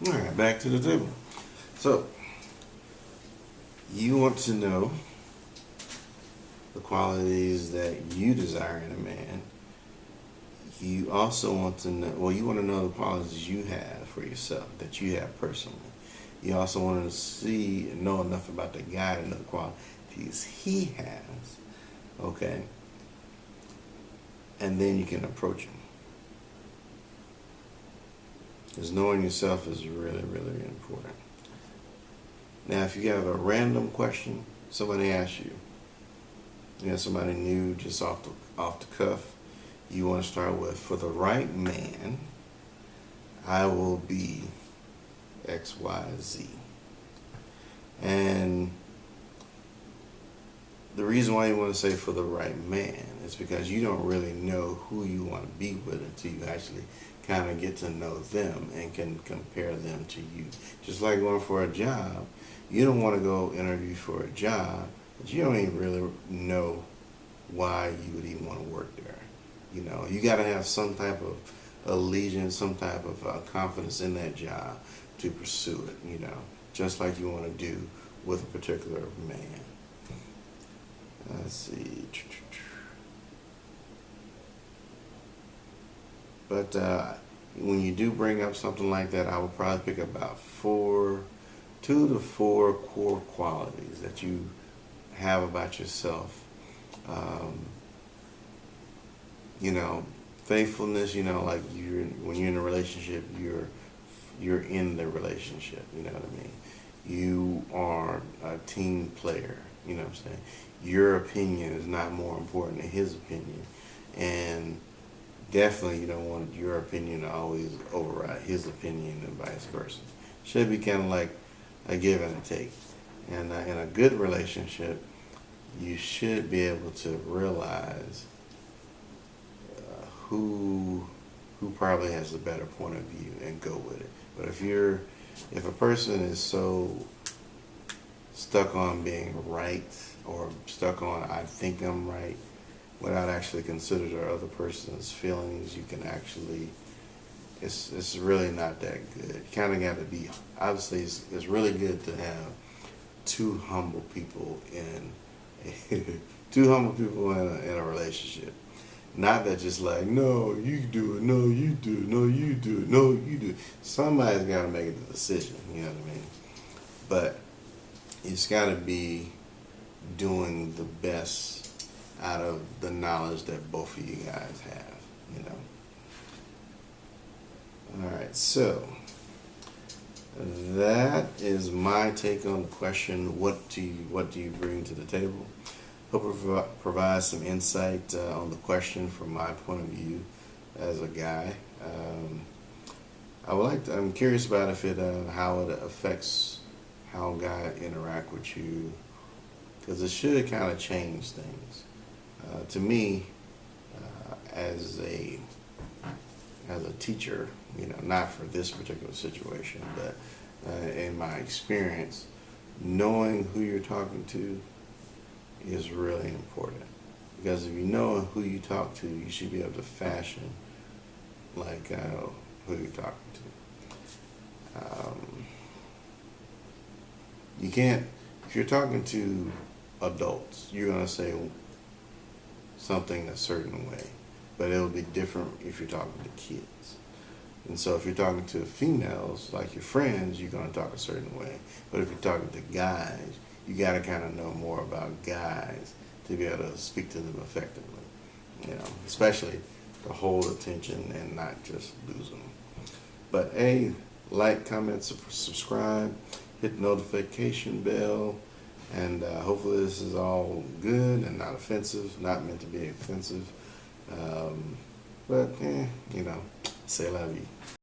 All right, back to the table. So, you want to know the qualities that you desire in a man. You also want to know, well, you want to know the qualities you have for yourself, that you have personally. You also want to see and know enough about the guy to know the qualities he has, okay? And then you can approach him. Because knowing yourself is really, really important. Now, if you have a random question, somebody asks you, somebody new just off the cuff, you want to start with, for the right man, I will be X, Y, Z. And the reason why you want to say for the right man is because you don't really know who you want to be with until you actually kind of get to know them and can compare them to you. Just like going for a job, you don't want to go interview for a job, but you don't even really know why you would even want to work there. You got to have some type of allegiance, some type of confidence in that job to pursue it, just like you want to do with a particular man. Let's see. But when you do bring up something like that, I would probably pick about 2 to 4 core qualities that you have about yourself. Faithfulness. Like when you're in a relationship, you're in the relationship. You know what I mean? You are a team player. You know what I'm saying? Your opinion is not more important than his opinion, and definitely you don't want your opinion to always override his opinion and vice versa. Should be kind of like a give and a take. And in a good relationship, you should be able to realize who probably has a better point of view and go with it. But if a person is so stuck on being right or stuck on I think I'm right without actually considering the other person's feelings, you can actually it's really not that good. You kind of got to be, obviously it's really good to have two humble people in a relationship. Not that just like, no, you do it, no, you do it, no, you do it, no, you do it. Somebody's got to make the decision, you know what I mean? But it's got to be doing the best out of the knowledge that both of you guys have, All right, so that is my take on the question, what do you bring to the table? Hope it provides some insight on the question from my point of view as a guy. I'm curious about how it affects how guys interact with you, because it should kind of change things. To me, as a teacher, not for this particular situation, but in my experience, knowing who you're talking to is really important, because if you know who you talk to, you should be able to fashion like who you're talking to. You can't, if you're talking to adults, you're going to say something a certain way, but it'll be different if you're talking to kids. And so if you're talking to females, like your friends, you're going to talk a certain way. But if you're talking to guys, you got to kind of know more about guys to be able to speak to them effectively, especially to hold attention and not just lose them. But like, comment, subscribe, hit the notification bell, and hopefully this is all good and not offensive, not meant to be offensive. But, say la vie.